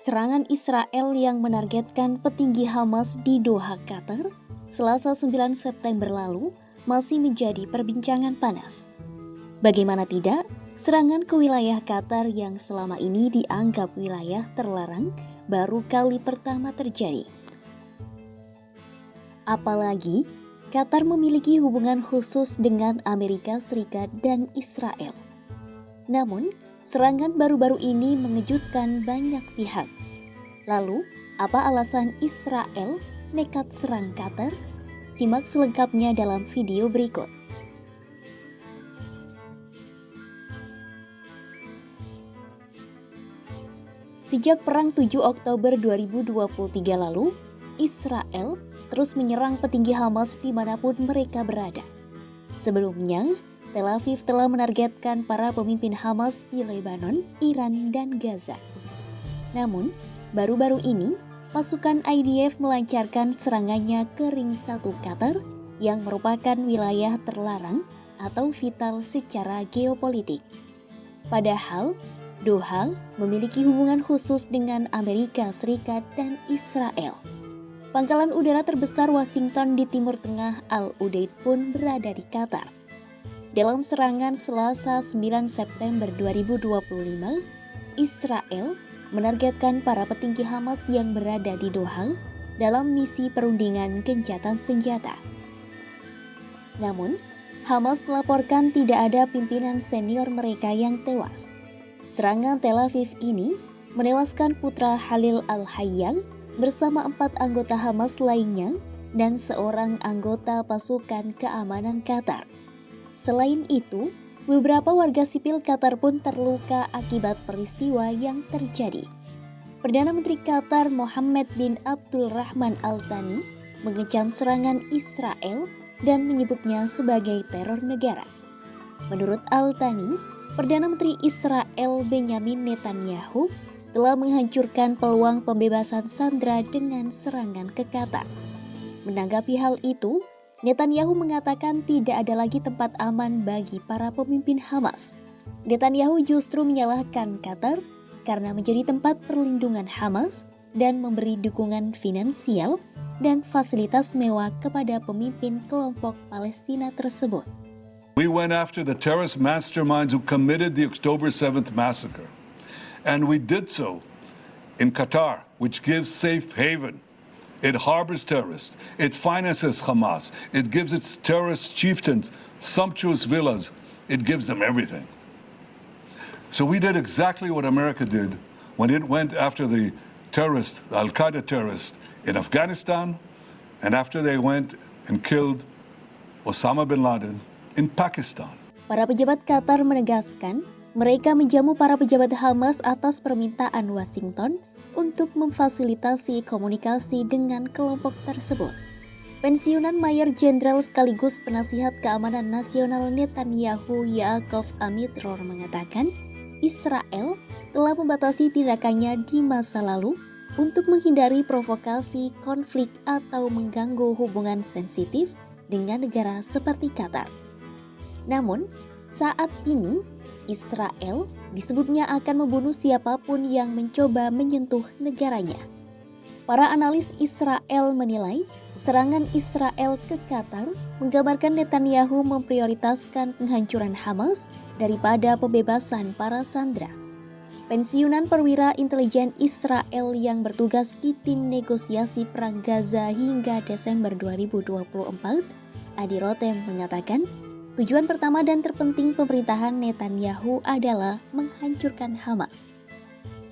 Serangan Israel yang menargetkan petinggi Hamas di Doha, Qatar, Selasa 9 September lalu masih menjadi perbincangan panas. Bagaimana tidak, serangan ke wilayah Qatar yang selama ini dianggap wilayah terlarang baru kali pertama terjadi. Apalagi, Qatar memiliki hubungan khusus dengan Amerika Serikat dan Israel. Namun, serangan baru-baru ini mengejutkan banyak pihak. Lalu, apa alasan Israel nekat serang Qatar? Simak selengkapnya dalam video berikut. Sejak Perang 7 Oktober 2023 lalu, Israel terus menyerang petinggi Hamas dimanapun mereka berada. Sebelumnya, Tel Aviv telah menargetkan para pemimpin Hamas di Lebanon, Iran, dan Gaza. Namun, baru-baru ini, pasukan IDF melancarkan serangannya ke Ring 1 Qatar yang merupakan wilayah terlarang atau vital secara geopolitik. Padahal, Doha memiliki hubungan khusus dengan Amerika Serikat dan Israel. Pangkalan udara terbesar Washington di Timur Tengah Al-Udeid pun berada di Qatar. Dalam serangan Selasa 9 September 2025, Israel menargetkan para petinggi Hamas yang berada di Doha dalam misi perundingan gencatan senjata. Namun, Hamas melaporkan tidak ada pimpinan senior mereka yang tewas. Serangan Tel Aviv ini menewaskan putra Khalil Al-Hayya bersama 4 anggota Hamas lainnya dan seorang anggota pasukan keamanan Qatar. Selain itu, beberapa warga sipil Qatar pun terluka akibat peristiwa yang terjadi. Perdana Menteri Qatar Mohammed bin Abdul Rahman Al Thani mengecam serangan Israel dan menyebutnya sebagai teror negara. Menurut Al Thani, Perdana Menteri Israel Benyamin Netanyahu telah menghancurkan peluang pembebasan sandera dengan serangan ke Qatar. Menanggapi hal itu, Netanyahu mengatakan tidak ada lagi tempat aman bagi para pemimpin Hamas. Netanyahu justru menyalahkan Qatar karena menjadi tempat perlindungan Hamas dan memberi dukungan finansial dan fasilitas mewah kepada pemimpin kelompok Palestina tersebut. We went after the terrorist masterminds who committed the October 7th massacre. And we did so in Qatar, which gives safe haven. It harbors terrorists. It finances Hamas. It gives its terrorist chieftains sumptuous villas. It gives them everything. So we did exactly what America did when it went after the terrorists, the Al-Qaeda terrorists in Afghanistan, and after they went and killed Osama bin Laden in Pakistan. Para pejabat Qatar menegaskan mereka menjamu para pejabat Hamas atas permintaan Washington untuk memfasilitasi komunikasi dengan kelompok tersebut. Pensiunan Mayor Jenderal sekaligus penasihat keamanan nasional Netanyahu Yaakov Amitror mengatakan, Israel telah membatasi tindakannya di masa lalu untuk menghindari provokasi, konflik, atau mengganggu hubungan sensitif dengan negara seperti Qatar. Namun, saat ini Israel disebutnya akan membunuh siapapun yang mencoba menyentuh negaranya. Para analis Israel menilai serangan Israel ke Qatar menggambarkan Netanyahu memprioritaskan penghancuran Hamas daripada pembebasan para sandera. Pensiunan perwira intelijen Israel yang bertugas di tim negosiasi perang Gaza hingga Desember 2024, Adi Rotem mengatakan, tujuan pertama dan terpenting pemerintahan Netanyahu adalah menghancurkan Hamas.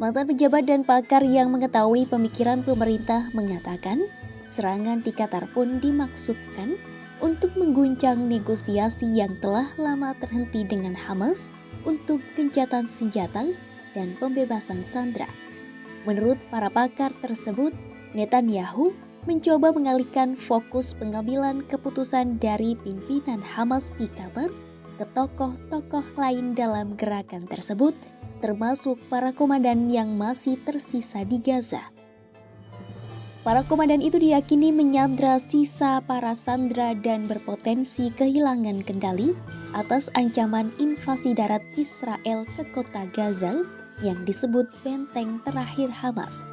Mantan pejabat dan pakar yang mengetahui pemikiran pemerintah mengatakan, serangan di Qatar pun dimaksudkan untuk mengguncang negosiasi yang telah lama terhenti dengan Hamas untuk gencatan senjata dan pembebasan sandera. Menurut para pakar tersebut, Netanyahu mencoba mengalihkan fokus pengambilan keputusan dari pimpinan Hamas di Qatar ke tokoh-tokoh lain dalam gerakan tersebut, termasuk para komandan yang masih tersisa di Gaza. Para komandan itu diyakini menyandra sisa para sandera dan berpotensi kehilangan kendali atas ancaman invasi darat Israel ke kota Gaza yang disebut benteng terakhir Hamas.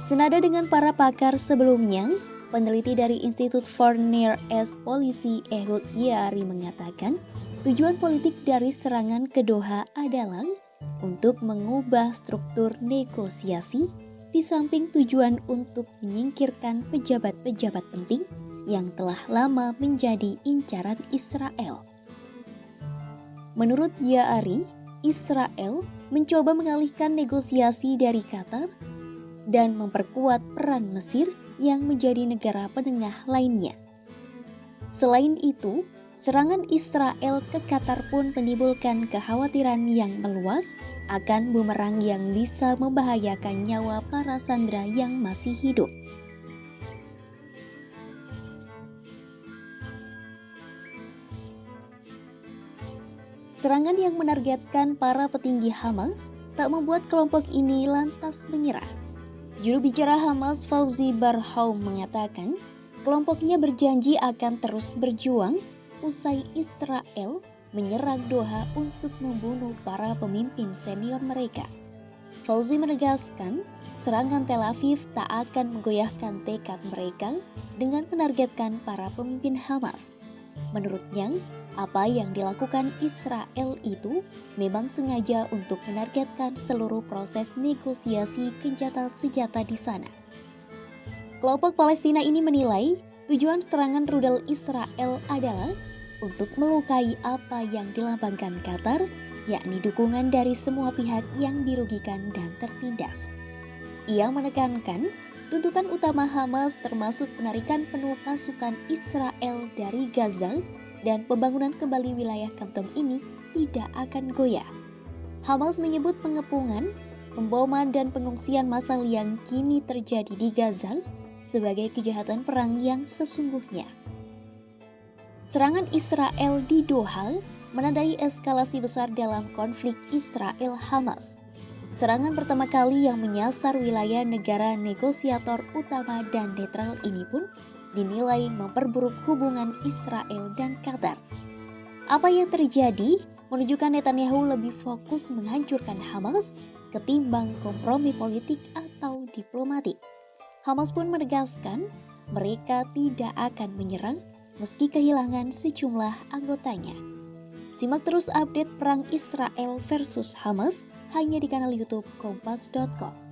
Senada dengan para pakar sebelumnya, peneliti dari Institute for Near East Policy Ehud Yaari mengatakan, tujuan politik dari serangan ke Doha adalah untuk mengubah struktur negosiasi di samping tujuan untuk menyingkirkan pejabat-pejabat penting yang telah lama menjadi incaran Israel. Menurut Yaari, Israel mencoba mengalihkan negosiasi dari Qatar dan memperkuat peran Mesir yang menjadi negara penengah lainnya. Selain itu, serangan Israel ke Qatar pun menimbulkan kekhawatiran yang meluas akan bumerang yang bisa membahayakan nyawa para sandera yang masih hidup. Serangan yang menargetkan para petinggi Hamas tak membuat kelompok ini lantas menyerah. Juru bicara Hamas Fauzi Barhaum mengatakan, kelompoknya berjanji akan terus berjuang usai Israel menyerang Doha untuk membunuh para pemimpin senior mereka. Fauzi menegaskan, serangan Tel Aviv tak akan menggoyahkan tekad mereka dengan menargetkan para pemimpin Hamas. Menurutnya, apa yang dilakukan Israel itu memang sengaja untuk menargetkan seluruh proses negosiasi gencatan senjata di sana. Kelompok Palestina ini menilai tujuan serangan rudal Israel adalah untuk melukai apa yang dilambangkan Qatar, yakni dukungan dari semua pihak yang dirugikan dan tertindas. Ia menekankan tuntutan utama Hamas termasuk penarikan penuh pasukan Israel dari Gaza dan pembangunan kembali wilayah kantong ini tidak akan goyah. Hamas menyebut pengepungan, pemboman dan pengungsian massal yang kini terjadi di Gaza sebagai kejahatan perang yang sesungguhnya. Serangan Israel di Doha menandai eskalasi besar dalam konflik Israel-Hamas. Serangan pertama kali yang menyasar wilayah negara negosiator utama dan netral ini pun dinilai memperburuk hubungan Israel dan Qatar. Apa yang terjadi menunjukkan Netanyahu lebih fokus menghancurkan Hamas ketimbang kompromi politik atau diplomatik. Hamas pun menegaskan mereka tidak akan menyerang meski kehilangan sejumlah anggotanya. Simak terus update perang Israel versus Hamas hanya di kanal YouTube Kompas.com.